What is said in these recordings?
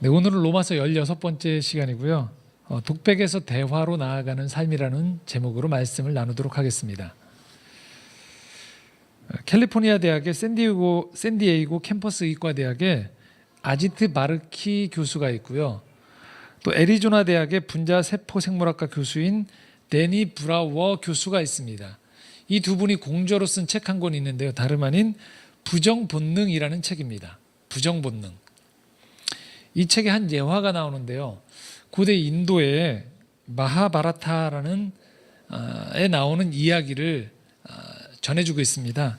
네, 오늘은 로마서 16번째 시간이고요. 독백에서 대화로 나아가는 삶이라는 제목으로 말씀을 나누도록 하겠습니다. 캘리포니아 대학의 샌디에이고 캠퍼스 의과대학에 아지트 바르키 교수가 있고요. 또 애리조나 대학의 분자 세포 생물학과 교수인 데니 브라워 교수가 있습니다. 이 두 분이 공저로 쓴 책 한 권이 있는데요. 다름 아닌 부정본능이라는 책입니다. 부정본능. 이 책에 한 예화가 나오는데요. 고대 인도의 마하바라타라는 에 나오는 이야기를 전해주고 있습니다.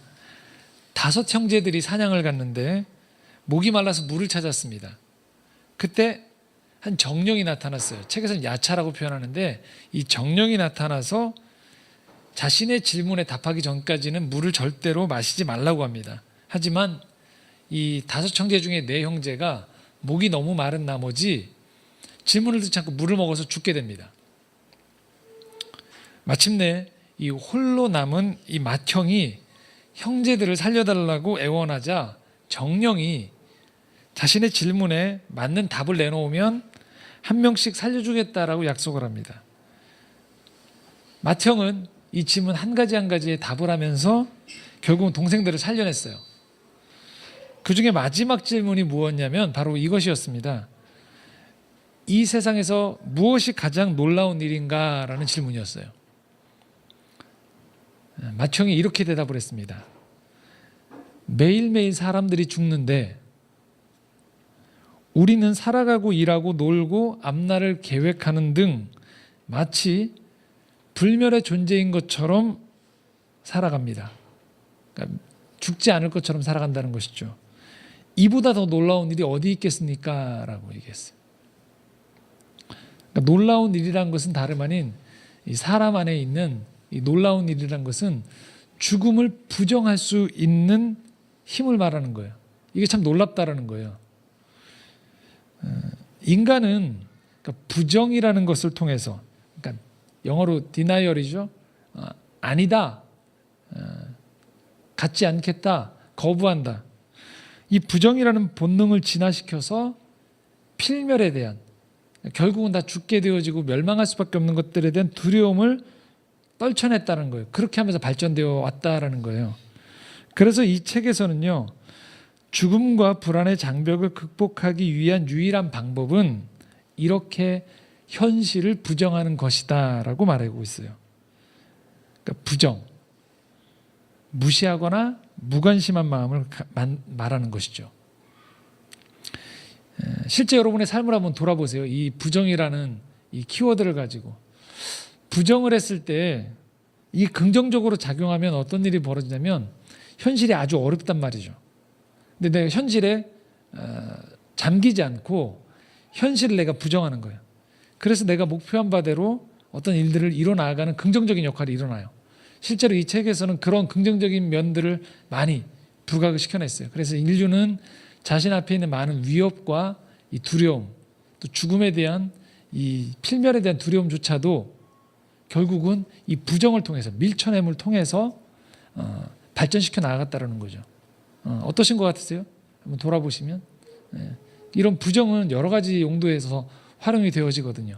5 형제들이 사냥을 갔는데 목이 말라서 물을 찾았습니다. 그때 한 정령이 나타났어요. 책에서는 야차라고 표현하는데 이 정령이 나타나서 자신의 질문에 답하기 전까지는 물을 절대로 마시지 말라고 합니다. 하지만 이 5 형제 중에 4 형제가 목이 너무 마른 나머지 질문을 듣지 않고 물을 먹어서 죽게 됩니다. 마침내 이 홀로 남은 이 맏형이 형제들을 살려달라고 애원하자 정령이 자신의 질문에 맞는 답을 내놓으면 한 명씩 살려주겠다라고 약속을 합니다. 맏형은 이 질문 한 가지에 답을 하면서 결국은 동생들을 살려냈어요. 그 중에 마지막 질문이 무엇이냐면 바로 이것이었습니다. 이 세상에서 무엇이 가장 놀라운 일인가? 라는 질문이었어요. 맏형이 이렇게 대답을 했습니다. 매일매일 사람들이 죽는데 우리는 살아가고 일하고 놀고 앞날을 계획하는 등 마치 불멸의 존재인 것처럼 살아갑니다. 그러니까 죽지 않을 것처럼 살아간다는 것이죠. 이보다 더 놀라운 일이 어디 있겠습니까? 라고 얘기했어요. 그러니까 놀라운 일이란 것은 다름 아닌 이 사람 안에 있는 이 놀라운 일이란 것은 죽음을 부정할 수 있는 힘을 말하는 거예요. 이게 참 놀랍다라는 거예요. 인간은 그러니까 부정이라는 것을 통해서, 그러니까 영어로 denial이죠. 아니다, 갖지 않겠다, 거부한다. 이 부정이라는 본능을 진화시켜서 필멸에 대한, 결국은 다 죽게 되어지고 멸망할 수밖에 없는 것들에 대한 두려움을 떨쳐냈다는 거예요. 그렇게 하면서 발전되어 왔다라는 거예요. 그래서 이 책에서는요, 죽음과 불안의 장벽을 극복하기 위한 유일한 방법은 이렇게 현실을 부정하는 것이다 라고 말하고 있어요. 그러니까 부정, 무시하거나 무관심한 마음을 말하는 것이죠. 실제 여러분의 삶을 한번 돌아보세요. 이 부정이라는 이 키워드를 가지고 부정을 했을 때 이 긍정적으로 작용하면 어떤 일이 벌어지냐면 현실이 아주 어렵단 말이죠. 근데 내가 현실에 잠기지 않고 현실을 내가 부정하는 거예요. 그래서 내가 목표한 바대로 어떤 일들을 이뤄나가는 긍정적인 역할이 일어나요. 실제로 이 책에서는 그런 긍정적인 면들을 많이 부각을 시켜냈어요. 그래서 인류는 자신 앞에 있는 많은 위협과 이 두려움, 또 죽음에 대한 이 필멸에 대한 두려움조차도 결국은 이 부정을 통해서, 밀쳐냄을 통해서 발전시켜 나갔다는 거죠. 어떠신 것 같으세요? 한번 돌아보시면 이런 부정은 여러 가지 용도에서 활용이 되어지거든요.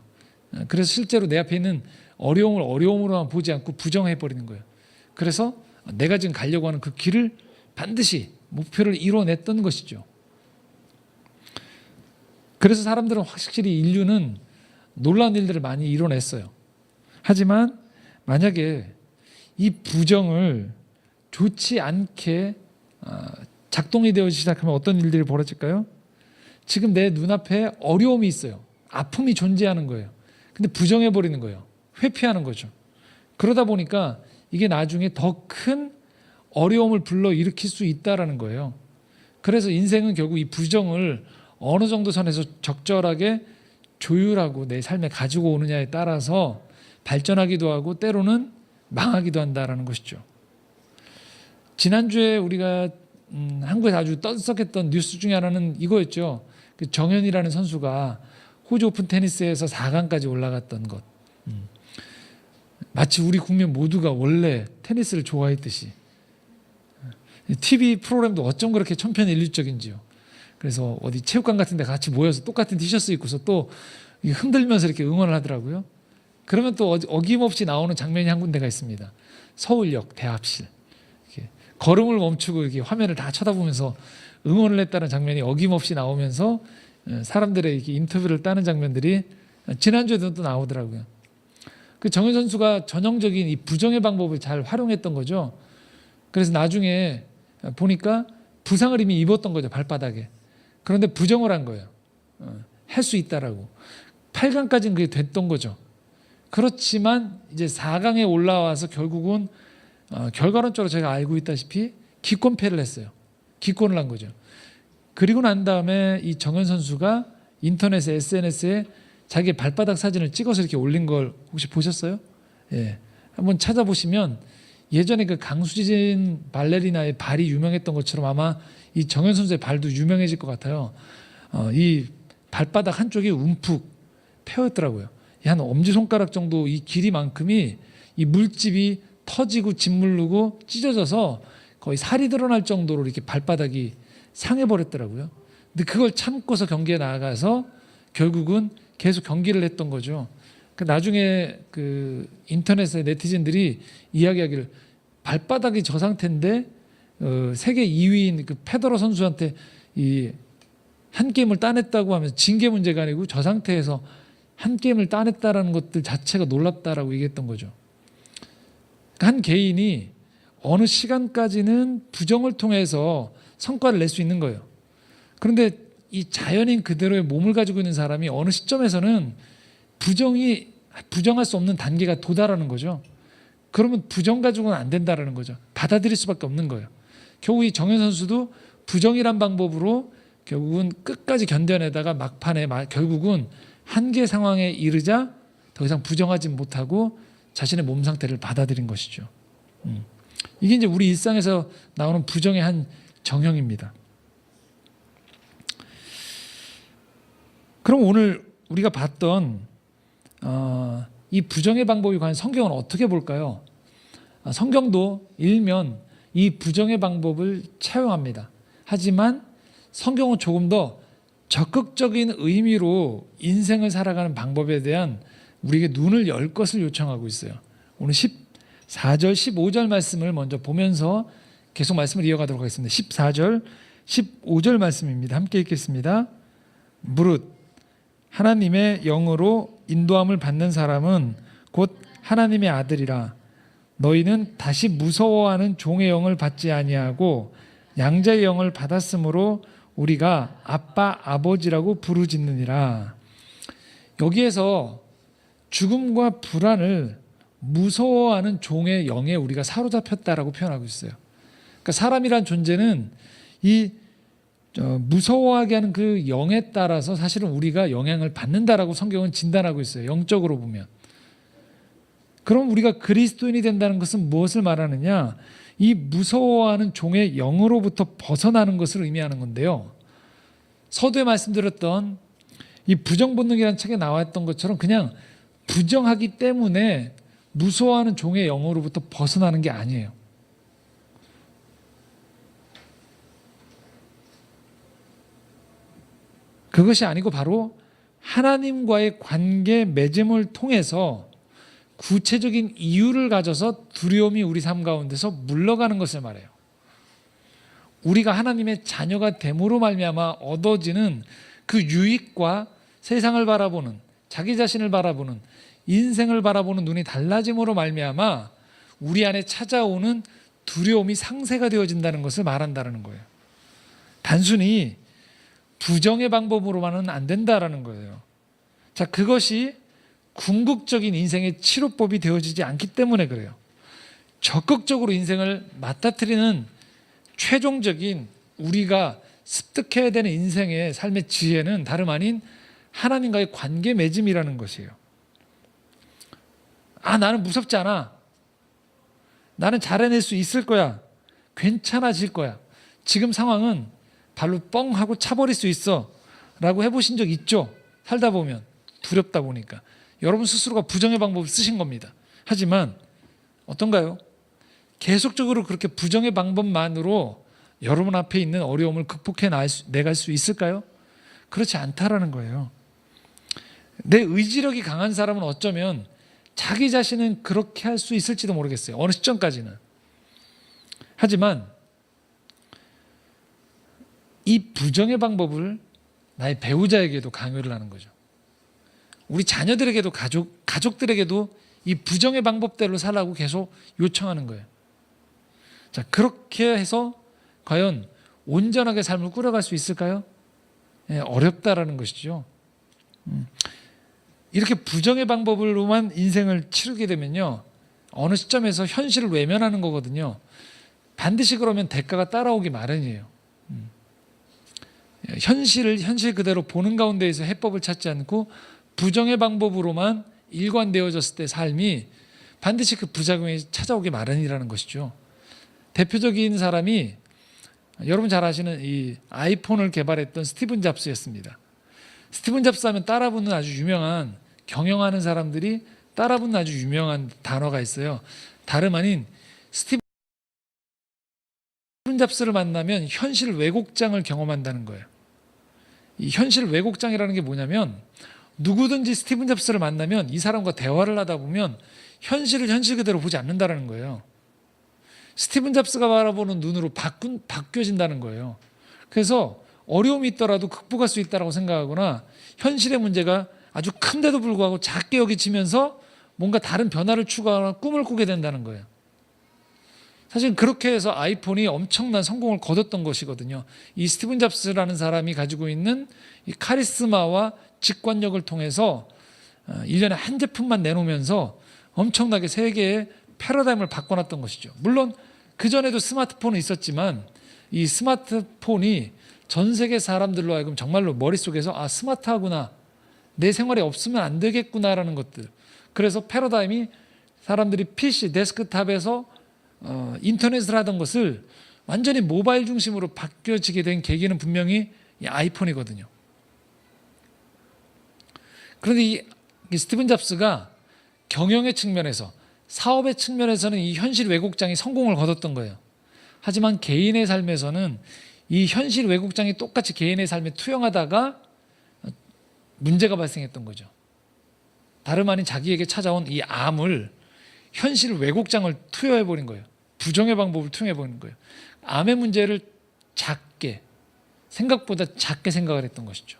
그래서 실제로 내 앞에 있는 어려움을 어려움으로만 보지 않고 부정해버리는 거예요. 그래서 내가 지금 가려고 하는 그 길을 반드시 목표를 이뤄냈던 것이죠. 그래서 사람들은 확실히 인류는 놀라운 일들을 많이 이뤄냈어요. 하지만 만약에 이 부정을 좋지 않게 작동이 되어지기 시작하면 어떤 일들이 벌어질까요? 지금 내 눈앞에 어려움이 있어요. 아픔이 존재하는 거예요. 근데 부정해버리는 거예요. 회피하는 거죠. 그러다 보니까 이게 나중에 더 큰 어려움을 불러일으킬 수 있다는 거예요. 그래서 인생은 결국 이 부정을 어느 정도 선에서 적절하게 조율하고 내 삶에 가지고 오느냐에 따라서 발전하기도 하고 때로는 망하기도 한다는 것이죠. 지난주에 우리가 한국에서 아주 떠들썩했던 뉴스 중에 하나는 이거였죠. 그 정현이라는 선수가 호주 오픈 테니스에서 4강까지 올라갔던 것. 마치 우리 국민 모두가 원래 테니스를 좋아했듯이. TV 프로그램도 어쩜 그렇게 천편일률적인지요. 그래서 어디 체육관 같은 데 같이 모여서 똑같은 티셔츠 입고서 또 흔들면서 이렇게 응원을 하더라고요. 그러면 또 어김없이 나오는 장면이 한 군데가 있습니다. 서울역 대합실. 이렇게 걸음을 멈추고 이렇게 화면을 다 쳐다보면서 응원을 했다는 장면이 어김없이 나오면서 사람들의 이렇게 인터뷰를 따는 장면들이 지난주에도 또 나오더라고요. 그 정현 선수가 전형적인 이 부정의 방법을 잘 활용했던 거죠. 그래서 나중에 보니까 부상을 이미 입었던 거죠, 발바닥에. 그런데 부정을 한 거예요. 할 수 있다라고. 8강까지는 그게 됐던 거죠. 그렇지만 이제 4강에 올라와서 결국은 결과론적으로 제가 알고 있다시피 기권패를 했어요. 기권을 한 거죠. 그리고 난 다음에 이 정현 선수가 인터넷에 SNS에 자기 발바닥 사진을 찍어서 이렇게 올린 걸 혹시 보셨어요? 예. 한번 찾아보시면 예전에 그 강수진 발레리나의 발이 유명했던 것처럼 아마 이 정현 선수의 발도 유명해질 것 같아요. 이 발바닥 한쪽이 움푹 패였더라고요. 한 엄지손가락 정도 이 길이만큼이 이 물집이 터지고 짓무르고 찢어져서 거의 살이 드러날 정도로 이렇게 발바닥이 상해버렸더라고요. 근데 그걸 참고서 경기에 나가서 결국은 계속 경기를 했던 거죠. 나중에 그 인터넷에 네티즌들이 이야기하기를 발바닥이 저 상태인데 세계 2위인 그 페더러 선수한테 이 한 게임을 따냈다고 하면서 징계 문제가 아니고 저 상태에서 한 게임을 따냈다라는 것들 자체가 놀랍다라고 얘기했던 거죠. 한 개인이 어느 시간까지는 부정을 통해서 성과를 낼 수 있는 거예요. 그런데 이 자연인 그대로의 몸을 가지고 있는 사람이 어느 시점에서는 부정할 수 없는 단계가 도달하는 거죠. 그러면 부정 가지고는 안 된다라는 거죠. 받아들일 수밖에 없는 거예요. 결국 이 정현 선수도 부정이란 방법으로 결국은 끝까지 견뎌내다가 막판에 결국은 한계 상황에 이르자 더 이상 부정하지 못하고 자신의 몸 상태를 받아들인 것이죠. 이게 이제 우리 일상에서 나오는 부정의 한 정형입니다. 그럼 오늘 우리가 봤던 이 부정의 방법에 관한 성경은 어떻게 볼까요? 성경도 일면 이 부정의 방법을 차용합니다. 하지만 성경은 조금 더 적극적인 의미로 인생을 살아가는 방법에 대한 우리에게 눈을 열 것을 요청하고 있어요. 오늘 14절, 15절 말씀을 먼저 보면서 계속 말씀을 이어가도록 하겠습니다. 14절, 15절 말씀입니다. 함께 읽겠습니다. 무릇 하나님의 영으로 인도함을 받는 사람은 곧 하나님의 아들이라. 너희는 다시 무서워하는 종의 영을 받지 아니하고 양자의 영을 받았으므로 우리가 아빠 아버지라고 부르짖느니라. 여기에서 죽음과 불안을 무서워하는 종의 영에 우리가 사로잡혔다라고 표현하고 있어요. 그러니까 사람이란 존재는 이 무서워하게 하는 그 영에 따라서 사실은 우리가 영향을 받는다라고 성경은 진단하고 있어요. 영적으로 보면. 그럼 우리가 그리스도인이 된다는 것은 무엇을 말하느냐? 이 무서워하는 종의 영으로부터 벗어나는 것을 의미하는 건데요. 서두에 말씀드렸던 이 부정본능이라는 책에 나왔던 것처럼 그냥 부정하기 때문에 무서워하는 종의 영으로부터 벗어나는 게 아니에요. 그것이 아니고 바로 하나님과의 관계 맺음을 통해서 구체적인 이유를 가져서 두려움이 우리 삶 가운데서 물러가는 것을 말해요. 우리가 하나님의 자녀가 됨으로 말미암아 얻어지는 그 유익과 세상을 바라보는, 자기 자신을 바라보는, 인생을 바라보는 눈이 달라짐으로 말미암아 우리 안에 찾아오는 두려움이 상쇄가 되어진다는 것을 말한다는 거예요. 단순히 부정의 방법으로만은 안 된다라는 거예요. 자, 그것이 궁극적인 인생의 치료법이 되어지지 않기 때문에 그래요. 적극적으로 인생을 맞닥뜨리는 최종적인 우리가 습득해야 되는 인생의 삶의 지혜는 다름 아닌 하나님과의 관계 맺음이라는 것이에요. 나는 무섭지 않아. 나는 잘 해낼 수 있을 거야. 괜찮아질 거야. 지금 상황은 발로 뻥 하고 차버릴 수 있어 라고 해보신 적 있죠? 살다 보면 두렵다 보니까 여러분 스스로가 부정의 방법을 쓰신 겁니다. 하지만 어떤가요? 계속적으로 그렇게 부정의 방법만으로 여러분 앞에 있는 어려움을 극복해 내갈 수 있을까요? 그렇지 않다라는 거예요. 내 의지력이 강한 사람은 어쩌면 자기 자신은 그렇게 할 수 있을지도 모르겠어요. 어느 시점까지는. 하지만 이 부정의 방법을 나의 배우자에게도 강요를 하는 거죠. 우리 자녀들에게도 가족들에게도 이 부정의 방법대로 살라고 계속 요청하는 거예요. 자, 그렇게 해서 과연 온전하게 삶을 꾸려갈 수 있을까요? 예, 어렵다라는 것이죠. 이렇게 부정의 방법으로만 인생을 치르게 되면요, 어느 시점에서 현실을 외면하는 거거든요. 반드시 그러면 대가가 따라오기 마련이에요. 현실 그대로 보는 가운데에서 해법을 찾지 않고 부정의 방법으로만 일관되어졌을 때 삶이 반드시 그 부작용이 찾아오기 마련이라는 것이죠. 대표적인 사람이 여러분 잘 아시는 이 아이폰을 개발했던 스티븐 잡스였습니다. 스티븐 잡스 하면 따라붙는 아주 유명한, 경영하는 사람들이 따라붙는 아주 유명한 단어가 있어요. 다름 아닌 스티븐 잡스를 만나면 현실 왜곡장을 경험한다는 거예요. 이 현실 왜곡장이라는 게 뭐냐면, 누구든지 스티븐 잡스를 만나면 이 사람과 대화를 하다 보면 현실을 현실 그대로 보지 않는다는 거예요. 스티븐 잡스가 바라보는 눈으로 바뀌어진다는 거예요. 그래서 어려움이 있더라도 극복할 수 있다고 생각하거나 현실의 문제가 아주 큰데도 불구하고 작게 여기치면서 뭔가 다른 변화를 추구하거나 꿈을 꾸게 된다는 거예요. 사실 그렇게 해서 아이폰이 엄청난 성공을 거뒀던 것이거든요. 이 스티븐 잡스라는 사람이 가지고 있는 이 카리스마와 직관력을 통해서 1년에 한 제품만 내놓으면서 엄청나게 세계의 패러다임을 바꿔놨던 것이죠. 물론 그전에도 스마트폰은 있었지만 이 스마트폰이 전 세계 사람들로 하여금 정말로 머릿속에서 아, 스마트하구나, 내 생활에 없으면 안 되겠구나라는 것들. 그래서 패러다임이 사람들이 PC, 데스크탑에서 인터넷을 하던 것을 완전히 모바일 중심으로 바뀌어지게 된 계기는 분명히 이 아이폰이거든요. 그런데 이 스티븐 잡스가 경영의 측면에서, 사업의 측면에서는 이 현실 왜곡장이 성공을 거뒀던 거예요. 하지만 개인의 삶에서는 이 현실 왜곡장이 똑같이 개인의 삶에 투영하다가 문제가 발생했던 거죠. 다름 아닌 자기에게 찾아온 이 암을 현실 왜곡장을 투여해버린 거예요. 부정의 방법을 투영해버린 거예요. 암의 문제를 생각보다 작게 생각을 했던 것이죠.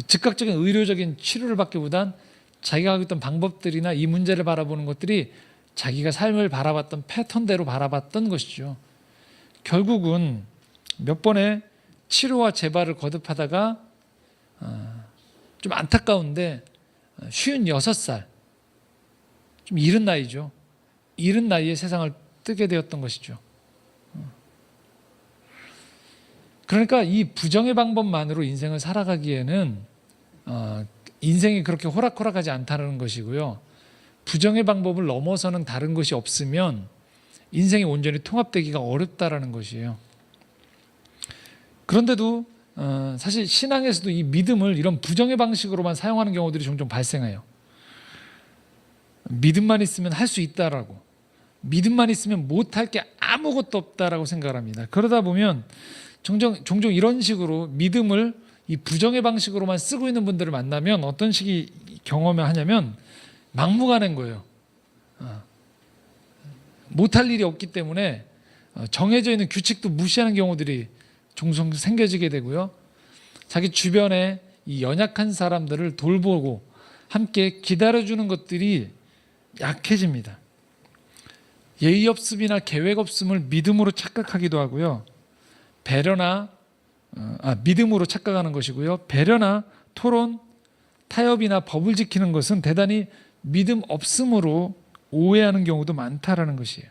즉각적인 의료적인 치료를 받기보단 자기가 하고 있던 방법들이나 이 문제를 바라보는 것들이 자기가 삶을 바라봤던 패턴대로 바라봤던 것이죠. 결국은 몇 번의 치료와 재발을 거듭하다가 좀 안타까운데 56살, 좀 이른 나이죠. 이른 나이에 세상을 뜨게 되었던 것이죠. 그러니까 이 부정의 방법만으로 인생을 살아가기에는 인생이 그렇게 호락호락하지 않다는 것이고요. 부정의 방법을 넘어서는 다른 것이 없으면 인생이 온전히 통합되기가 어렵다라는 것이에요. 그런데도 사실 신앙에서도 이 믿음을 이런 부정의 방식으로만 사용하는 경우들이 종종 발생해요. 믿음만 있으면 할 수 있다라고, 믿음만 있으면 못할 게 아무것도 없다라고 생각을 합니다. 그러다 보면 종종 이런 식으로 믿음을 이 부정의 방식으로만 쓰고 있는 분들을 만나면 어떤 식의 경험을 하냐면 막무가내인 거예요. 못할 일이 없기 때문에 정해져 있는 규칙도 무시하는 경우들이 종종 생겨지게 되고요. 자기 주변에 이 연약한 사람들을 돌보고 함께 기다려주는 것들이 약해집니다. 예의 없음이나 계획 없음을 믿음으로 착각하기도 하고요. 믿음으로 착각하는 것이고요. 배려나 토론, 타협이나 법을 지키는 것은 대단히 믿음 없음으로 오해하는 경우도 많다라는 것이에요.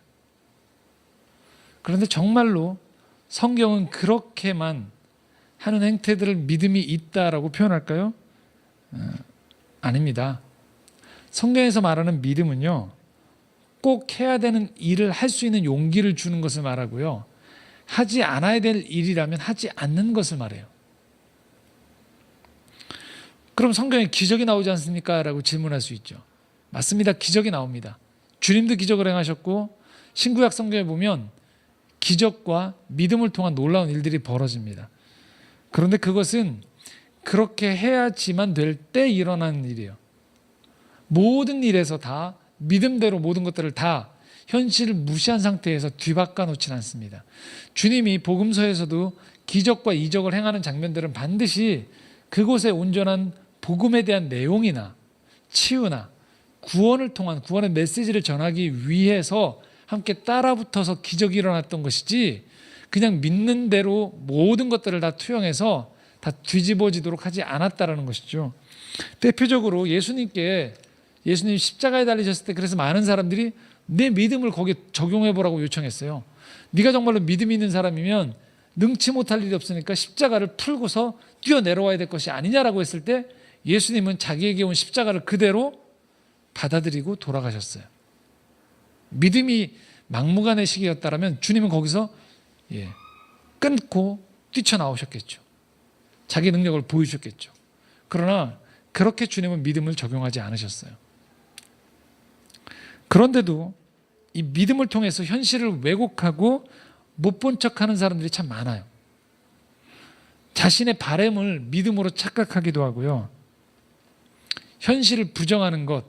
그런데 정말로 성경은 그렇게만 하는 행태들을 믿음이 있다라고 표현할까요? 아닙니다. 성경에서 말하는 믿음은요, 꼭 해야 되는 일을 할 수 있는 용기를 주는 것을 말하고요, 하지 않아야 될 일이라면 하지 않는 것을 말해요. 그럼 성경에 기적이 나오지 않습니까? 라고 질문할 수 있죠. 맞습니다. 기적이 나옵니다. 주님도 기적을 행하셨고 신구약 성경에 보면 기적과 믿음을 통한 놀라운 일들이 벌어집니다. 그런데 그것은 그렇게 해야지만 될 때 일어나는 일이에요. 모든 일에서 다 믿음대로 모든 것들을 다 현실을 무시한 상태에서 뒤바꿔 놓지는 않습니다. 주님이 복음서에서도 기적과 이적을 행하는 장면들은 반드시 그곳에 온전한 복음에 대한 내용이나 치유나 구원을 통한 구원의 메시지를 전하기 위해서 함께 따라붙어서 기적이 일어났던 것이지, 그냥 믿는 대로 모든 것들을 다 투영해서 다 뒤집어지도록 하지 않았다라는 것이죠. 대표적으로 예수님 십자가에 달리셨을 때 그래서 많은 사람들이 내 믿음을 거기에 적용해 보라고 요청했어요. 네가 정말로 믿음이 있는 사람이면 능치 못할 일이 없으니까 십자가를 풀고서 뛰어내려와야 될 것이 아니냐라고 했을 때 예수님은 자기에게 온 십자가를 그대로 받아들이고 돌아가셨어요. 믿음이 막무가내 시기였다면 주님은 거기서 끊고 뛰쳐나오셨겠죠. 자기 능력을 보여주셨겠죠. 그러나 그렇게 주님은 믿음을 적용하지 않으셨어요. 그런데도 이 믿음을 통해서 현실을 왜곡하고 못 본 척하는 사람들이 참 많아요. 자신의 바램을 믿음으로 착각하기도 하고요. 현실을 부정하는 것,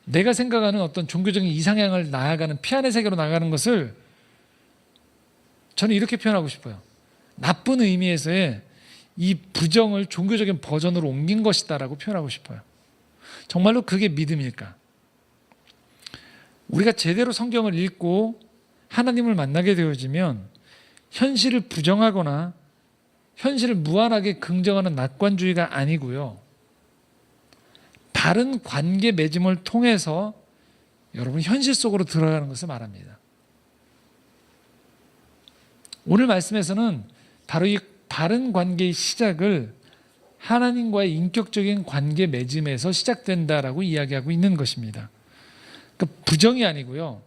내가 생각하는 어떤 종교적인 이상향을 나아가는 피안의 세계로 나가는 것을 저는 이렇게 표현하고 싶어요. 나쁜 의미에서의 이 부정을 종교적인 버전으로 옮긴 것이다라고 표현하고 싶어요. 정말로 그게 믿음일까? 우리가 제대로 성경을 읽고 하나님을 만나게 되어지면 현실을 부정하거나 현실을 무한하게 긍정하는 낙관주의가 아니고요, 바른 관계 맺음을 통해서 여러분 현실 속으로 들어가는 것을 말합니다. 오늘 말씀에서는 바로 이 바른 관계의 시작을 하나님과의 인격적인 관계 맺음에서 시작된다라고 이야기하고 있는 것입니다. 그러니까 부정이 아니고요,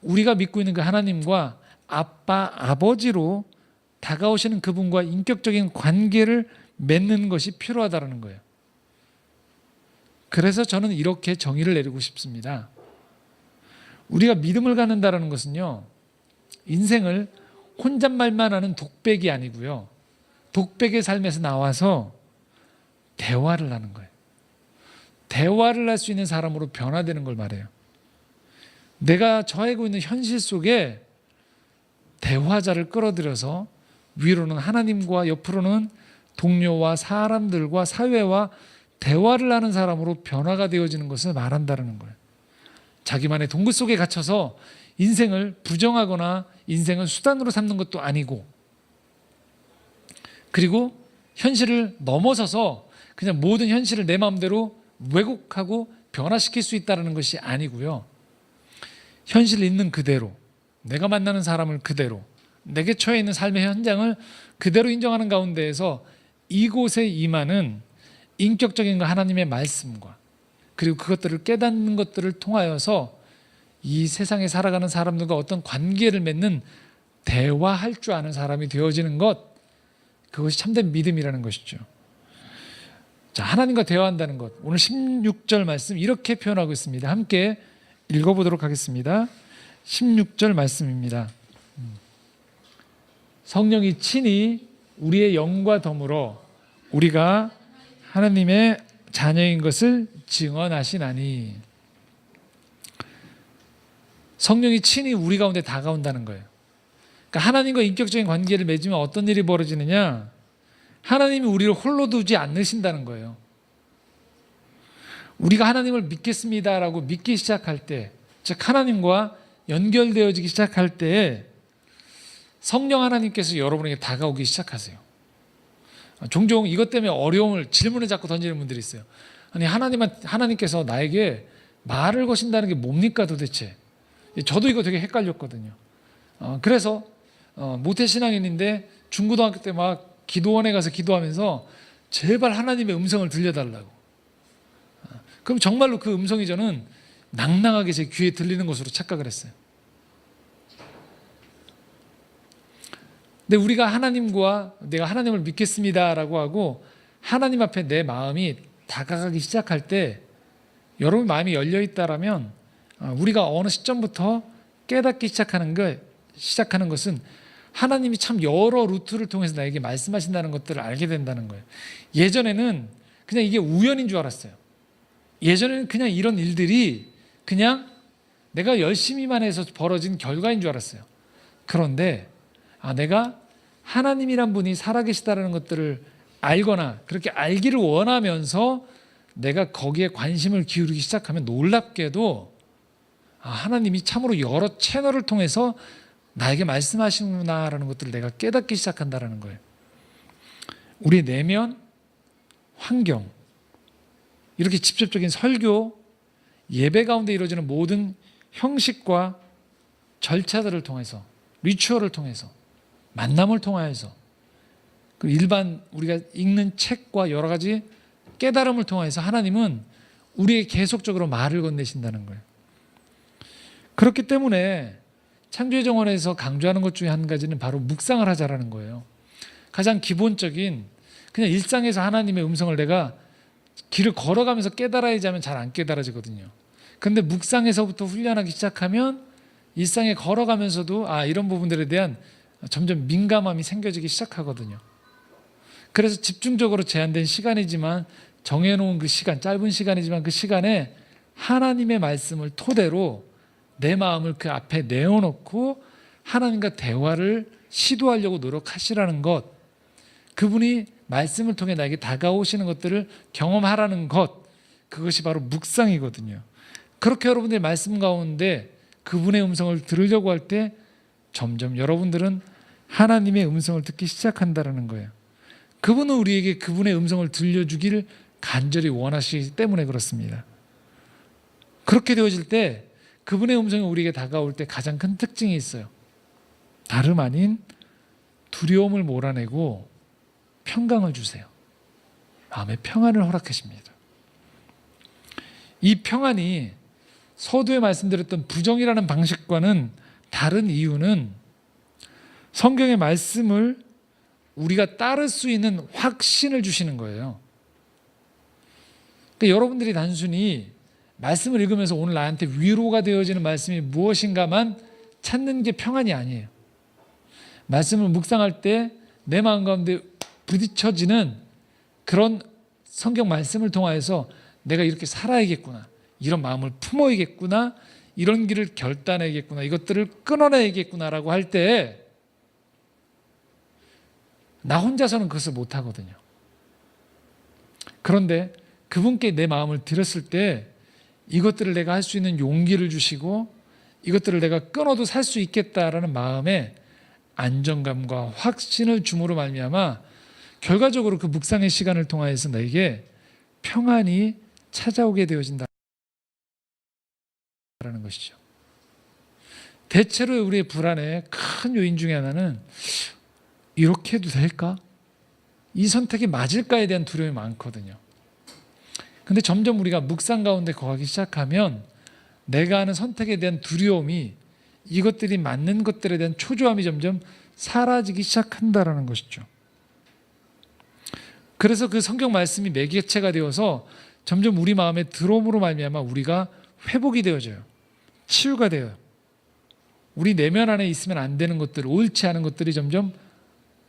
우리가 믿고 있는 그 하나님과 아빠, 아버지로 다가오시는 그분과 인격적인 관계를 맺는 것이 필요하다는 거예요. 그래서 저는 이렇게 정의를 내리고 싶습니다. 우리가 믿음을 갖는다는 것은요, 인생을 혼잣말만 하는 독백이 아니고요, 독백의 삶에서 나와서 대화를 하는 거예요. 대화를 할 수 있는 사람으로 변화되는 걸 말해요. 내가 처하고 있는 현실 속에 대화자를 끌어들여서 위로는 하나님과 옆으로는 동료와 사람들과 사회와 대화를 하는 사람으로 변화가 되어지는 것을 말한다는 거예요. 자기만의 동굴 속에 갇혀서 인생을 부정하거나 인생을 수단으로 삼는 것도 아니고, 그리고 현실을 넘어서서 그냥 모든 현실을 내 마음대로 왜곡하고 변화시킬 수 있다는 것이 아니고요, 현실 있는 그대로, 내가 만나는 사람을 그대로, 내게 처해 있는 삶의 현장을 그대로 인정하는 가운데에서 이곳에 임하는 인격적인 하나님의 말씀과 그리고 그것들을 깨닫는 것들을 통하여서 이 세상에 살아가는 사람들과 어떤 관계를 맺는, 대화할 줄 아는 사람이 되어지는 것, 그것이 참된 믿음이라는 것이죠. 자, 하나님과 대화한다는 것, 오늘 16절 말씀 이렇게 표현하고 있습니다. 함께 읽어보도록 하겠습니다. 16절 말씀입니다. 성령이 친히 우리의 영과 더불어 우리가 하나님의 자녀인 것을 증언하시나니. 성령이 친히 우리 가운데 다가온다는 거예요. 그러니까 하나님과 인격적인 관계를 맺으면 어떤 일이 벌어지느냐, 하나님이 우리를 홀로 두지 않으신다는 거예요. 우리가 하나님을 믿겠습니다라고 믿기 시작할 때, 즉 하나님과 연결되어지기 시작할 때 성령 하나님께서 여러분에게 다가오기 시작하세요. 종종 이것 때문에 질문을 자꾸 던지는 분들이 있어요. 아니, 하나님께서 나에게 말을 거신다는 게 뭡니까 도대체? 저도 이거 되게 헷갈렸거든요. 그래서 모태신앙인인데 중고등학교 때 막 기도원에 가서 기도하면서 제발 하나님의 음성을 들려달라고. 그럼 정말로 그 음성이 저는 낭낭하게 제 귀에 들리는 것으로 착각을 했어요. 근데 우리가 내가 하나님을 믿겠습니다라고 하고 하나님 앞에 내 마음이 다가가기 시작할 때, 여러분 마음이 열려 있다라면 우리가 어느 시점부터 깨닫기 시작하는 게 시작하는 것은 하나님이 참 여러 루트를 통해서 나에게 말씀하신다는 것들을 알게 된다는 거예요. 예전에는 그냥 이게 우연인 줄 알았어요. 예전에는 그냥 이런 일들이 그냥 내가 열심히만 해서 벌어진 결과인 줄 알았어요. 그런데 내가 하나님이란 분이 살아계시다는 것들을 알거나 그렇게 알기를 원하면서 내가 거기에 관심을 기울이기 시작하면 놀랍게도 하나님이 참으로 여러 채널을 통해서 나에게 말씀하시는구나라는 것들을 내가 깨닫기 시작한다는 거예요. 우리 내면, 환경, 이렇게 직접적인 설교, 예배 가운데 이루어지는 모든 형식과 절차들을 통해서, 리추얼을 통해서, 만남을 통하여서, 일반 우리가 읽는 책과 여러 가지 깨달음을 통해서 하나님은 우리에게 계속적으로 말을 건네신다는 거예요. 그렇기 때문에 창조의 정원에서 강조하는 것 중에 한 가지는 바로 묵상을 하자라는 거예요. 가장 기본적인 그냥 일상에서 하나님의 음성을 내가 길을 걸어가면서 깨달아야지 하면 잘 안 깨달아지거든요. 그런데 묵상에서부터 훈련하기 시작하면 일상에 걸어가면서도 이런 부분들에 대한 점점 민감함이 생겨지기 시작하거든요. 그래서 집중적으로 제한된 시간이지만 정해놓은 그 시간, 짧은 시간이지만 그 시간에 하나님의 말씀을 토대로 내 마음을 그 앞에 내어놓고 하나님과 대화를 시도하려고 노력하시라는 것, 그분이 말씀을 통해 나에게 다가오시는 것들을 경험하라는 것, 그것이 바로 묵상이거든요. 그렇게 여러분들이 말씀 가운데 그분의 음성을 들으려고 할 때 점점 여러분들은 하나님의 음성을 듣기 시작한다는 거예요. 그분은 우리에게 그분의 음성을 들려주기를 간절히 원하시기 때문에 그렇습니다. 그렇게 되어질 때 그분의 음성이 우리에게 다가올 때 가장 큰 특징이 있어요. 다름 아닌 두려움을 몰아내고 평강을 주세요. 마음의 평안을 허락하십니다. 이 평안이 서두에 말씀드렸던 부정이라는 방식과는 다른 이유는 성경의 말씀을 우리가 따를 수 있는 확신을 주시는 거예요. 그러니까 여러분들이 단순히 말씀을 읽으면서 오늘 나한테 위로가 되어지는 말씀이 무엇인가만 찾는 게 평안이 아니에요. 말씀을 묵상할 때 내 마음 가운데 부딪혀지는 그런 성경 말씀을 통하여서 내가 이렇게 살아야겠구나, 이런 마음을 품어야겠구나, 이런 길을 결단해야겠구나, 이것들을 끊어내야겠구나라고 할 때 나 혼자서는 그것을 못하거든요. 그런데 그분께 내 마음을 드렸을 때 이것들을 내가 할 수 있는 용기를 주시고 이것들을 내가 끊어도 살 수 있겠다라는 마음에 안정감과 확신을 줌으로 말미암아 결과적으로 그 묵상의 시간을 통하여서 나에게 평안이 찾아오게 되어진다는 것이죠. 대체로 우리의 불안의 큰 요인 중에 하나는 이렇게 해도 될까? 이 선택이 맞을까에 대한 두려움이 많거든요. 근데 점점 우리가 묵상 가운데 거하기 시작하면 내가 하는 선택에 대한 두려움이, 이것들이 맞는 것들에 대한 초조함이 점점 사라지기 시작한다는 것이죠. 그래서 그 성경 말씀이 매개체가 되어서 점점 우리 마음에 들어옴으로 말미암아 우리가 회복이 되어져요. 치유가 돼요. 우리 내면 안에 있으면 안 되는 것들, 옳지 않은 것들이 점점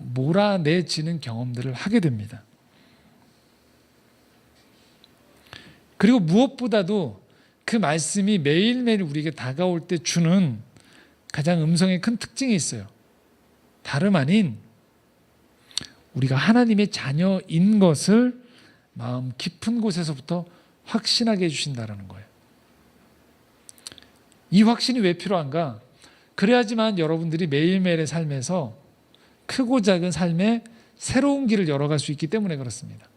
몰아내지는 경험들을 하게 됩니다. 그리고 무엇보다도 그 말씀이 매일매일 우리에게 다가올 때 주는 가장 음성의 큰 특징이 있어요. 다름 아닌 우리가 하나님의 자녀인 것을 마음 깊은 곳에서부터 확신하게 해주신다는 거예요. 이 확신이 왜 필요한가? 그래야지만 여러분들이 매일매일의 삶에서 크고 작은 삶의 새로운 길을 열어갈 수 있기 때문에 그렇습니다.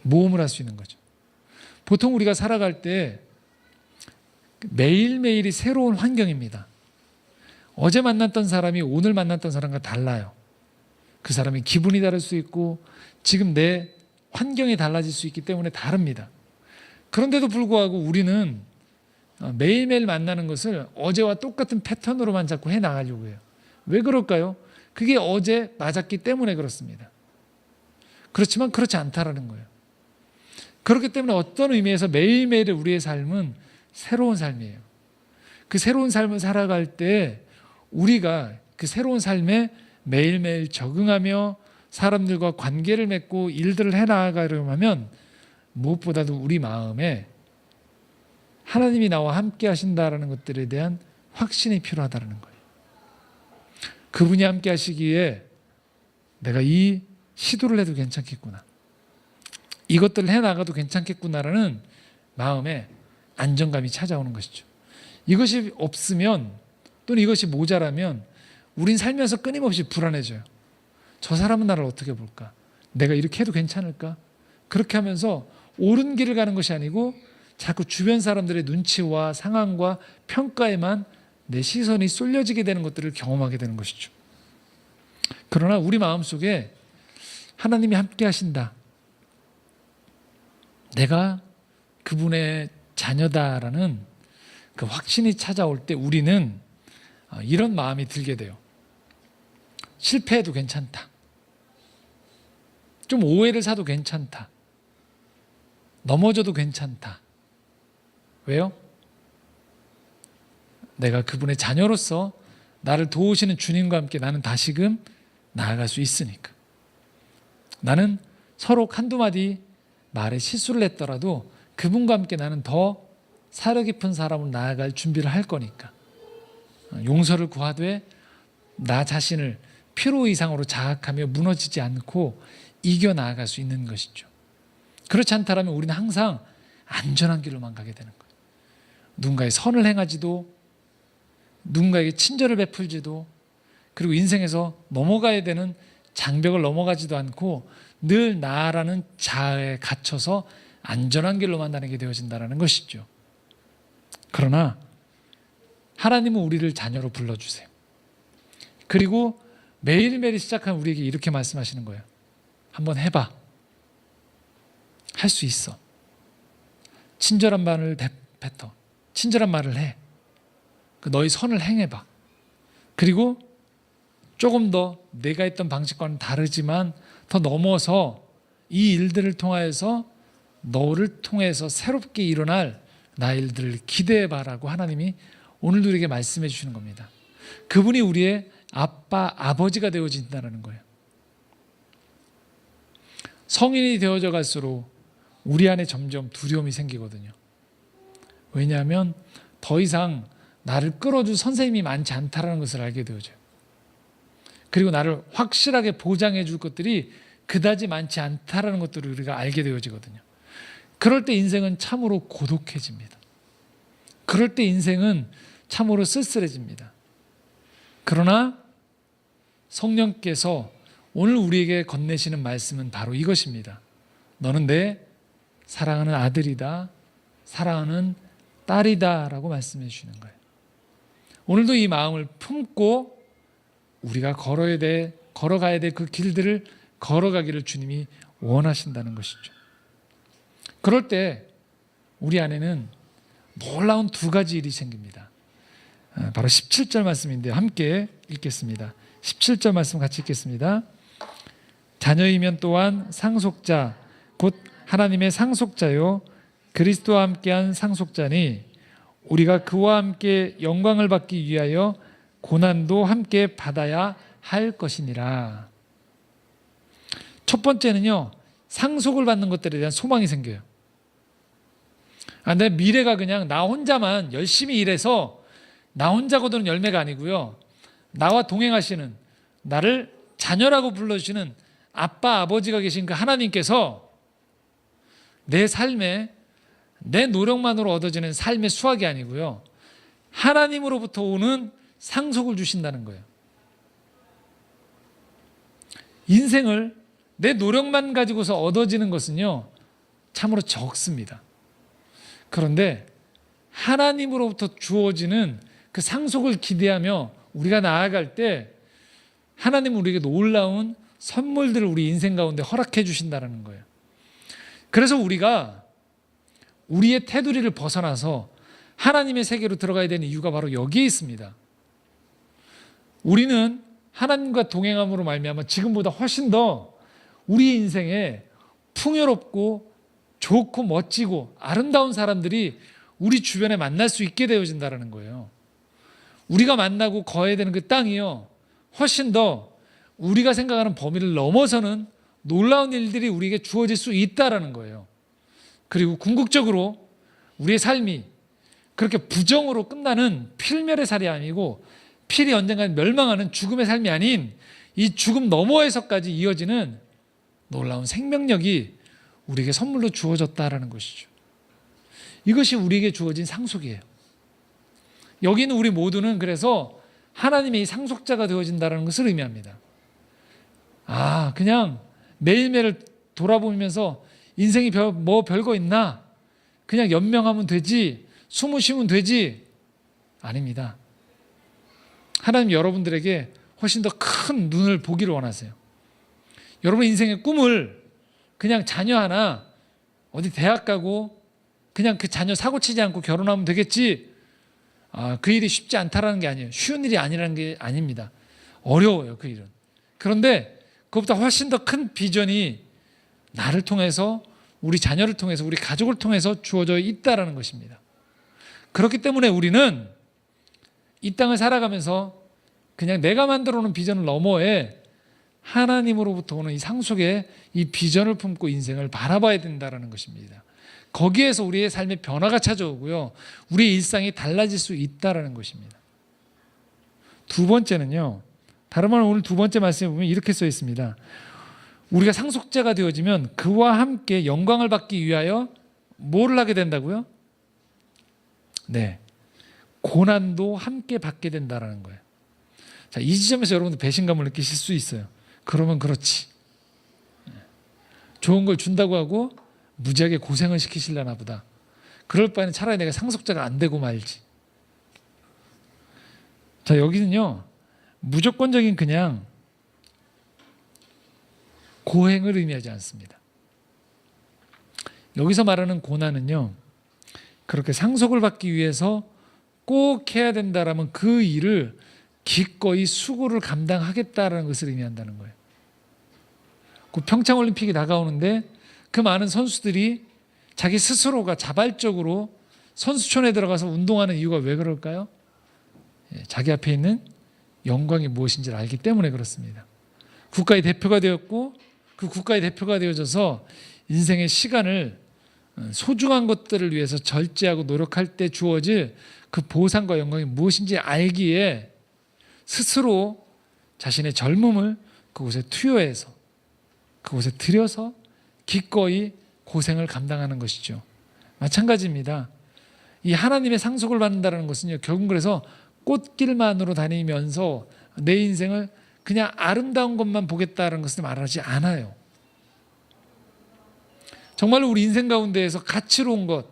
모험을 할 수 있는 거죠. 보통 우리가 살아갈 때 매일매일이 새로운 환경입니다. 어제 만났던 사람이 오늘 만났던 사람과 달라요. 그 사람의 기분이 다를 수 있고 지금 내 환경이 달라질 수 있기 때문에 다릅니다. 그런데도 불구하고 우리는 매일매일 만나는 것을 어제와 똑같은 패턴으로만 자꾸 해나가려고 해요. 왜 그럴까요? 그게 어제 맞았기 때문에 그렇습니다. 그렇지만 그렇지 않다라는 거예요. 그렇기 때문에 어떤 의미에서 매일매일의 우리의 삶은 새로운 삶이에요. 그 새로운 삶을 살아갈 때 우리가 그 새로운 삶에 매일매일 적응하며 사람들과 관계를 맺고 일들을 해나가려면 하면 무엇보다도 우리 마음에 하나님이 나와 함께 하신다라는 것들에 대한 확신이 필요하다는 거예요. 그분이 함께 하시기에 내가 이 시도를 해도 괜찮겠구나, 이것들을 해나가도 괜찮겠구나라는 마음에 안정감이 찾아오는 것이죠. 이것이 없으면 또는 이것이 모자라면 우린 살면서 끊임없이 불안해져요. 저 사람은 나를 어떻게 볼까? 내가 이렇게 해도 괜찮을까? 그렇게 하면서 옳은 길을 가는 것이 아니고 자꾸 주변 사람들의 눈치와 상황과 평가에만 내 시선이 쏠려지게 되는 것들을 경험하게 되는 것이죠. 그러나 우리 마음속에 하나님이 함께 하신다, 내가 그분의 자녀다라는 그 확신이 찾아올 때 우리는 이런 마음이 들게 돼요. 실패해도 괜찮다, 좀 오해를 사도 괜찮다, 넘어져도 괜찮다. 왜요? 내가 그분의 자녀로서 나를 도우시는 주님과 함께 나는 다시금 나아갈 수 있으니까. 나는 서로 한두 마디 말에 실수를 했더라도 그분과 함께 나는 더 사려 깊은 사람으로 나아갈 준비를 할 거니까. 용서를 구하되 나 자신을 피로 이상으로 자학하며 무너지지 않고 이겨 나아갈 수 있는 것이죠. 그렇지 않다면 우리는 항상 안전한 길로만 가게 되는 거예요. 누군가의 선을 행하지도, 누군가에게 친절을 베풀지도, 그리고 인생에서 넘어가야 되는 장벽을 넘어가지도 않고 늘 나라는 자아에 갇혀서 안전한 길로만 다니게 되어진다는 것이죠. 그러나 하나님은 우리를 자녀로 불러주세요. 그리고 매일매일 시작하는 우리에게 이렇게 말씀하시는 거예요. 한번 해봐. 할 수 있어. 친절한 말을 뱉어. 친절한 말을 해. 너희 선을 행해봐. 그리고 조금 더 내가 했던 방식과는 다르지만 더 넘어서 이 일들을 통하여서 너를 통해서 새롭게 일어날 나의 일들을 기대해봐라고 하나님이 오늘도 우리에게 말씀해 주시는 겁니다. 그분이 우리의 아빠, 아버지가 되어진다는 거예요. 성인이 되어져 갈수록 우리 안에 점점 두려움이 생기거든요. 왜냐하면 더 이상 나를 끌어줄 선생님이 많지 않다는 것을 알게 되어져요. 그리고 나를 확실하게 보장해 줄 것들이 그다지 많지 않다는 것들을 우리가 알게 되어지거든요. 그럴 때 인생은 참으로 고독해집니다. 그럴 때 인생은 참으로 쓸쓸해집니다. 그러나 성령께서 오늘 우리에게 건네시는 말씀은 바로 이것입니다. 너는 내 사랑하는 아들이다, 사랑하는 딸이다 라고 말씀해 주시는 거예요. 오늘도 이 마음을 품고 우리가 걸어가야 될 그 길들을 걸어가기를 주님이 원하신다는 것이죠. 그럴 때 우리 안에는 놀라운 두 가지 일이 생깁니다. 바로 17절 말씀인데 함께 읽겠습니다. 17절 말씀 같이 읽겠습니다. 자녀이면 또한 상속자 곧 하나님의 상속자요 그리스도와 함께한 상속자니 우리가 그와 함께 영광을 받기 위하여 고난도 함께 받아야 할 것이니라. 첫 번째는요, 상속을 받는 것들에 대한 소망이 생겨요. 내 미래가 그냥 나 혼자만 열심히 일해서 나 혼자 거두는 열매가 아니고요, 나와 동행하시는, 나를 자녀라고 불러주시는 아빠, 아버지가 계신 그 하나님께서 내 삶에 내 노력만으로 얻어지는 삶의 수확이 아니고요, 하나님으로부터 오는 상속을 주신다는 거예요. 인생을 내 노력만 가지고서 얻어지는 것은요, 참으로 적습니다. 그런데 하나님으로부터 주어지는 그 상속을 기대하며 우리가 나아갈 때 하나님은 우리에게 놀라운 선물들을 우리 인생 가운데 허락해 주신다는 거예요. 그래서 우리가 우리의 테두리를 벗어나서 하나님의 세계로 들어가야 되는 이유가 바로 여기에 있습니다. 우리는 하나님과 동행함으로 말미암아 지금보다 훨씬 더 우리 인생에 풍요롭고 좋고 멋지고 아름다운 사람들이 우리 주변에 만날 수 있게 되어진다는 거예요. 우리가 만나고 거해야 되는 그 땅이요, 훨씬 더 우리가 생각하는 범위를 넘어서는 놀라운 일들이 우리에게 주어질 수 있다라는 거예요. 그리고 궁극적으로 우리의 삶이 그렇게 부정으로 끝나는 필멸의 삶이 아니고 필히 언젠가 멸망하는 죽음의 삶이 아닌 이 죽음 너머에서까지 이어지는 놀라운 생명력이 우리에게 선물로 주어졌다라는 것이죠. 이것이 우리에게 주어진 상속이에요. 여기는 우리 모두는 그래서 하나님의 이 상속자가 되어진다는 것을 의미합니다. 그냥 매일매일 돌아보면서 인생이 뭐 별거 있나? 그냥 연명하면 되지, 숨을 쉬면 되지. 아닙니다. 하나님 여러분들에게 훨씬 더 큰 눈을 보기를 원하세요. 여러분 인생의 꿈을 그냥 자녀 하나 어디 대학 가고 그냥 그 자녀 사고 치지 않고 결혼하면 되겠지. 그 일이 쉽지 않다라는 게 아니에요. 쉬운 일이 아니라는 게 아닙니다. 어려워요, 그 일은. 그런데 그것보다 훨씬 더 큰 비전이 나를 통해서, 우리 자녀를 통해서, 우리 가족을 통해서 주어져 있다라는 것입니다. 그렇기 때문에 우리는 이 땅을 살아가면서 그냥 내가 만들어 놓은 비전을 너머에 하나님으로부터 오는 이 상속의 이 비전을 품고 인생을 바라봐야 된다는 것입니다. 거기에서 우리의 삶의 변화가 찾아오고요, 우리의 일상이 달라질 수 있다는 것입니다. 두 번째는요, 다른 말로 오늘 두 번째 말씀에 보면 이렇게 써 있습니다. 우리가 상속자가 되어지면 그와 함께 영광을 받기 위하여 뭐를 하게 된다고요? 네, 고난도 함께 받게 된다는 거예요. 자, 이 지점에서 여러분들 배신감을 느끼실 수 있어요. 그러면 그렇지, 좋은 걸 준다고 하고 무지하게 고생을 시키시려나 보다. 그럴 바에는 차라리 내가 상속자가 안 되고 말지. 자, 여기는요, 무조건적인 그냥 고행을 의미하지 않습니다. 여기서 말하는 고난은요, 그렇게 상속을 받기 위해서 꼭 해야 된다라면 그 일을 기꺼이 수고를 감당하겠다라는 것을 의미한다는 거예요. 그 평창올림픽이 다가오는데 그 많은 선수들이 자기 스스로가 자발적으로 선수촌에 들어가서 운동하는 이유가 왜 그럴까요? 자기 앞에 있는 영광이 무엇인지를 알기 때문에 그렇습니다. 국가의 대표가 되었고 그 국가의 대표가 되어져서 인생의 시간을 소중한 것들을 위해서 절제하고 노력할 때 주어질 그 보상과 영광이 무엇인지 알기에 스스로 자신의 젊음을 그곳에 투여해서, 그곳에 들여서 기꺼이 고생을 감당하는 것이죠. 마찬가지입니다. 이 하나님의 상속을 받는다는 것은요, 결국 그래서 꽃길만으로 다니면서 내 인생을 그냥 아름다운 것만 보겠다는 것을 말하지 않아요. 정말로 우리 인생 가운데에서 가치로운 것,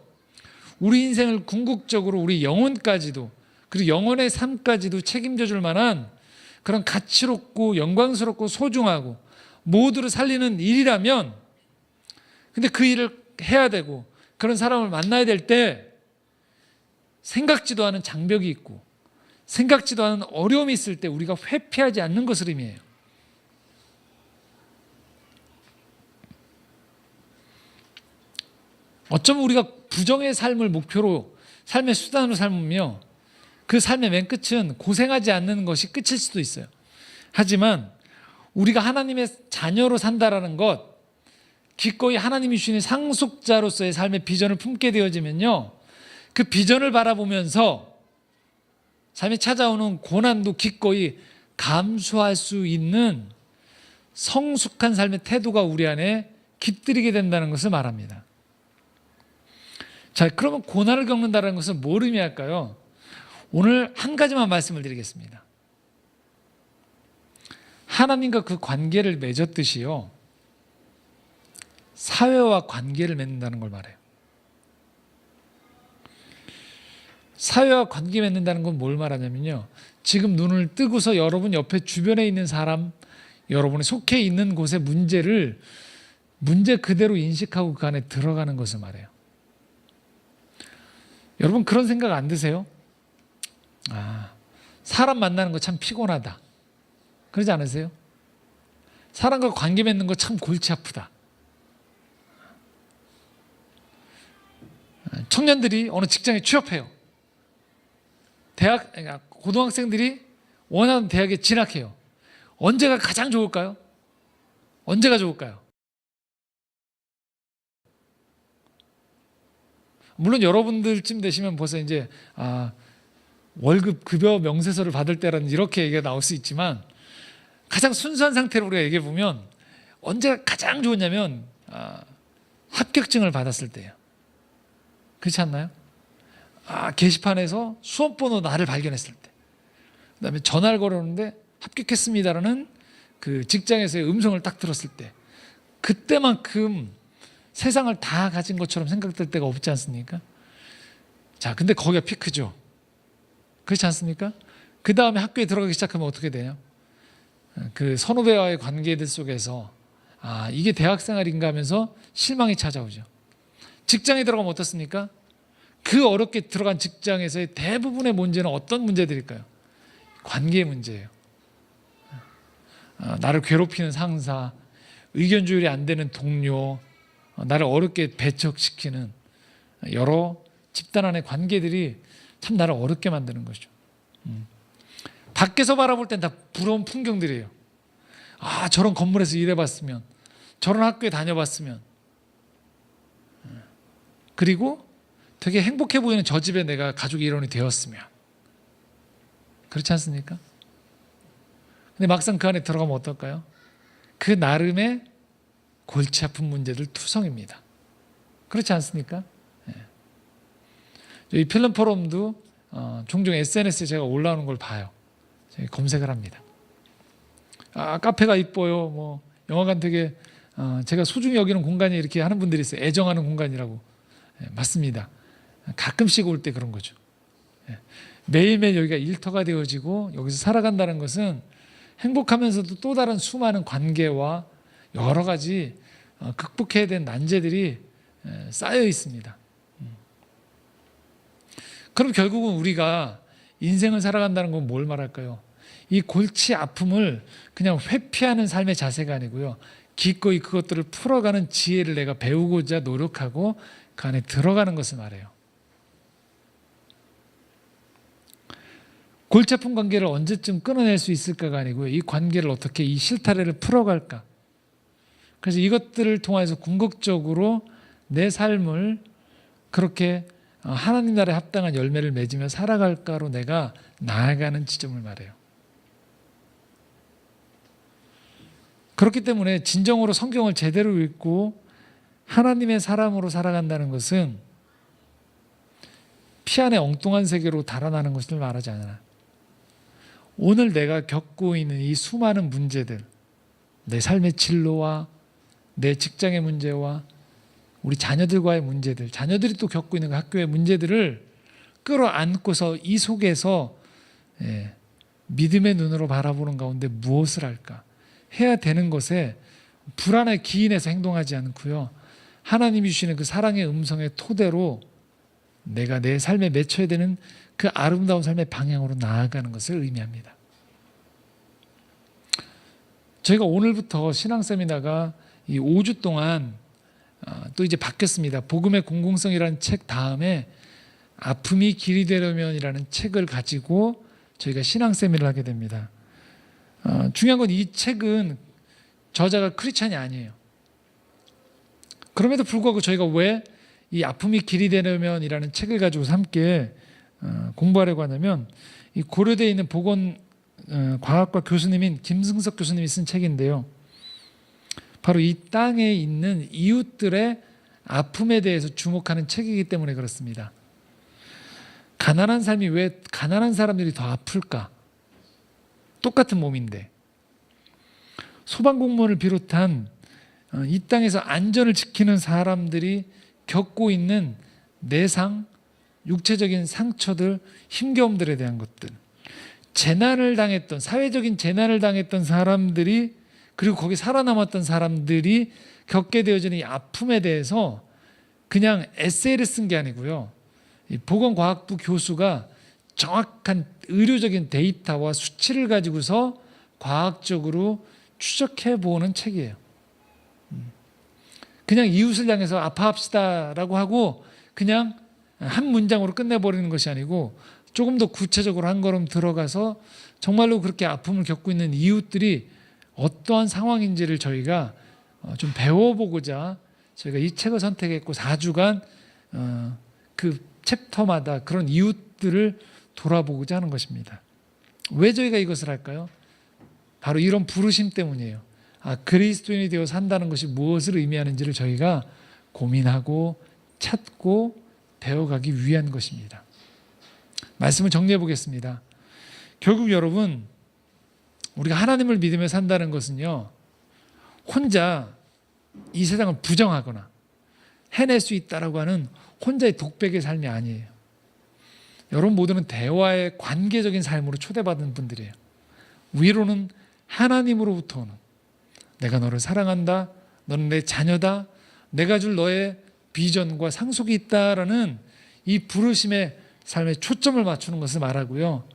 우리 인생을 궁극적으로 우리 영혼까지도, 그리고 영혼의 삶까지도 책임져 줄 만한 그런 가치롭고 영광스럽고 소중하고 모두를 살리는 일이라면, 근데 그 일을 해야 되고 그런 사람을 만나야 될 때 생각지도 않은 장벽이 있고 생각지도 않은 어려움이 있을 때 우리가 회피하지 않는 것을 의미해요. 어쩌면 우리가 부정의 삶을 목표로, 삶의 수단으로 삶으며 그 삶의 맨 끝은 고생하지 않는 것이 끝일 수도 있어요. 하지만 우리가 하나님의 자녀로 산다라는 것, 기꺼이 하나님이 주시는 상속자로서의 삶의 비전을 품게 되어지면요, 그 비전을 바라보면서 삶에 찾아오는 고난도 기꺼이 감수할 수 있는 성숙한 삶의 태도가 우리 안에 깃들이게 된다는 것을 말합니다. 자, 그러면 고난을 겪는다는 것은 뭘 의미할까요? 오늘 한 가지만 말씀을 드리겠습니다. 하나님과 그 관계를 맺었듯이요, 사회와 관계를 맺는다는 걸 말해요. 사회와 관계 맺는다는 건 뭘 말하냐면요, 지금 눈을 뜨고서 여러분 옆에 주변에 있는 사람, 여러분이 속해 있는 곳의 문제를 문제 그대로 인식하고 그 안에 들어가는 것을 말해요. 여러분 그런 생각 안 드세요? 사람 만나는 거 참 피곤하다, 그러지 않으세요? 사람과 관계 맺는 거 참 골치 아프다. 청년들이 어느 직장에 취업해요. 고등학생들이 원하는 대학에 진학해요. 언제가 가장 좋을까요? 언제가 좋을까요? 물론 여러분들쯤 되시면 벌써 이제 월급, 급여, 명세서를 받을 때라는 이렇게 얘기가 나올 수 있지만, 가장 순수한 상태로 우리가 얘기해 보면 언제가 가장 좋으냐면 합격증을 받았을 때예요. 그렇지 않나요? 게시판에서 수험번호 나를 발견했을 때, 그다음에 전화를 걸었는데 합격했습니다라는 그 직장에서의 음성을 딱 들었을 때, 그때만큼 세상을 다 가진 것처럼 생각될 때가 없지 않습니까? 자, 근데 거기가 피크죠. 그렇지 않습니까? 그 다음에 학교에 들어가기 시작하면 어떻게 되냐? 그 선후배와의 관계들 속에서 이게 대학생활인가 하면서 실망이 찾아오죠. 직장에 들어가면 어떻습니까? 그 어렵게 들어간 직장에서의 대부분의 문제는 어떤 문제들일까요? 관계의 문제예요. 나를 괴롭히는 상사, 의견 조율이 안 되는 동료, 나를 어렵게 배척시키는 여러 집단 안의 관계들이 참 나를 어렵게 만드는 것이죠. 밖에서 바라볼 땐 다 부러운 풍경들이에요. 저런 건물에서 일해봤으면, 저런 학교에 다녀봤으면, 그리고 되게 행복해 보이는 저 집에 내가 가족 일원이 되었으면. 그렇지 않습니까? 근데 막상 그 안에 들어가면 어떨까요? 그 나름의 골치 아픈 문제들 투성입니다. 그렇지 않습니까? 이 필름 포럼도 종종 SNS에 제가 올라오는 걸 봐요. 검색을 합니다. 카페가 이뻐요. 뭐 영화관 되게 제가 소중히 여기는 공간이 이렇게 하는 분들이 있어요. 애정하는 공간이라고. 맞습니다. 가끔씩 올 때 그런 거죠. 매일매일 여기가 일터가 되어지고 여기서 살아간다는 것은 행복하면서도 또 다른 수많은 관계와 여러 가지 극복해야 될 난제들이 쌓여 있습니다. 그럼 결국은 우리가 인생을 살아간다는 건 뭘 말할까요? 이 골치 아픔을 그냥 회피하는 삶의 자세가 아니고요, 기꺼이 그것들을 풀어가는 지혜를 내가 배우고자 노력하고 그 안에 들어가는 것을 말해요. 골치 아픈 관계를 언제쯤 끊어낼 수 있을까가 아니고요, 이 관계를 어떻게 이 실타래를 풀어갈까. 그래서 이것들을 통해서 궁극적으로 내 삶을 그렇게 하나님 나라에 합당한 열매를 맺으며 살아갈까로 내가 나아가는 지점을 말해요. 그렇기 때문에 진정으로 성경을 제대로 읽고 하나님의 사람으로 살아간다는 것은 피 안의 엉뚱한 세계로 달아나는 것을 말하지 않아요. 오늘 내가 겪고 있는 이 수많은 문제들, 내 삶의 진로와 내 직장의 문제와 우리 자녀들과의 문제들, 자녀들이 또 겪고 있는 학교의 문제들을 끌어안고서 이 속에서 믿음의 눈으로 바라보는 가운데 무엇을 할까? 해야 되는 것에 불안에 기인해서 행동하지 않고요, 하나님이 주시는 그 사랑의 음성의 토대로 내가 내 삶에 맺혀야 되는 그 아름다운 삶의 방향으로 나아가는 것을 의미합니다. 저희가 오늘부터 신앙 세미나가 이 5주 동안 또 이제 바뀌었습니다. 복음의 공공성이라는 책 다음에 아픔이 길이 되려면이라는 책을 가지고 저희가 신앙 세미나를 하게 됩니다. 중요한 건 이 책은 저자가 크리스찬이 아니에요. 그럼에도 불구하고 저희가 왜 이 아픔이 길이 되려면이라는 책을 가지고 함께 공부하려고 하냐면, 이 고려대에 있는 보건과학과 교수님인 김승석 교수님이 쓴 책인데요, 바로 이 땅에 있는 이웃들의 아픔에 대해서 주목하는 책이기 때문에 그렇습니다. 가난한 삶이 왜 가난한 사람들이 더 아플까? 똑같은 몸인데. 소방공무원을 비롯한 이 땅에서 안전을 지키는 사람들이 겪고 있는 내상, 육체적인 상처들, 힘겨움들에 대한 것들, 재난을 당했던, 사회적인 재난을 당했던 사람들이, 그리고 거기 살아남았던 사람들이 겪게 되어지는 이 아픔에 대해서 그냥 에세이를 쓴 게 아니고요, 이 보건과학부 교수가 정확한 의료적인 데이터와 수치를 가지고서 과학적으로 추적해 보는 책이에요. 그냥 이웃을 향해서 아파합시다라고 하고 그냥 한 문장으로 끝내버리는 것이 아니고 조금 더 구체적으로 한 걸음 들어가서 정말로 그렇게 아픔을 겪고 있는 이웃들이 어떠한 상황인지를 저희가 좀 배워보고자 저희가 이 책을 선택했고 4주간 그 챕터마다 그런 이웃들을 돌아보고자 하는 것입니다. 왜 저희가 이것을 할까요? 바로 이런 부르심 때문이에요. 그리스도인이 되어 산다는 것이 무엇을 의미하는지를 저희가 고민하고 찾고 배워가기 위한 것입니다. 말씀을 정리해 보겠습니다. 결국 여러분, 우리가 하나님을 믿으며 산다는 것은요, 혼자 이 세상을 부정하거나 해낼 수 있다라고 하는 혼자의 독백의 삶이 아니에요. 여러분 모두는 대화의 관계적인 삶으로 초대받은 분들이에요. 위로는 하나님으로부터 오는, 내가 너를 사랑한다, 너는 내 자녀다, 내가 줄 너의 비전과 상속이 있다라는 이 부르심의 삶에 초점을 맞추는 것을 말하고요.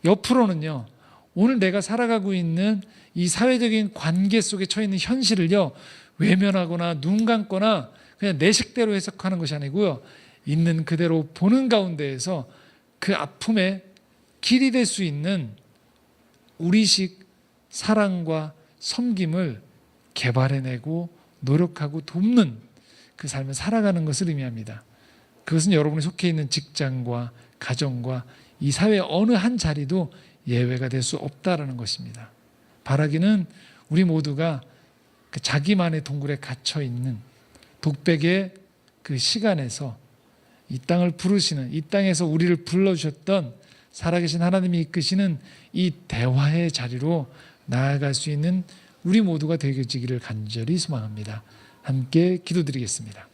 옆으로는요, 오늘 내가 살아가고 있는 이 사회적인 관계 속에 처해 있는 현실을요, 외면하거나 눈 감거나 그냥 내 식대로 해석하는 것이 아니고요, 있는 그대로 보는 가운데에서 그 아픔에 길이 될 수 있는 우리식 사랑과 섬김을 개발해내고 노력하고 돕는 그 삶을 살아가는 것을 의미합니다. 그것은 여러분이 속해 있는 직장과 가정과 이 사회의 어느 한 자리도 예외가 될 수 없다라는 것입니다. 바라기는 우리 모두가 그 자기만의 동굴에 갇혀 있는 독백의 그 시간에서 이 땅을 부르시는, 이 땅에서 우리를 불러주셨던 살아계신 하나님이 이끄시는 이 대화의 자리로 나아갈 수 있는 우리 모두가 되어지기를 간절히 소망합니다. 함께 기도드리겠습니다.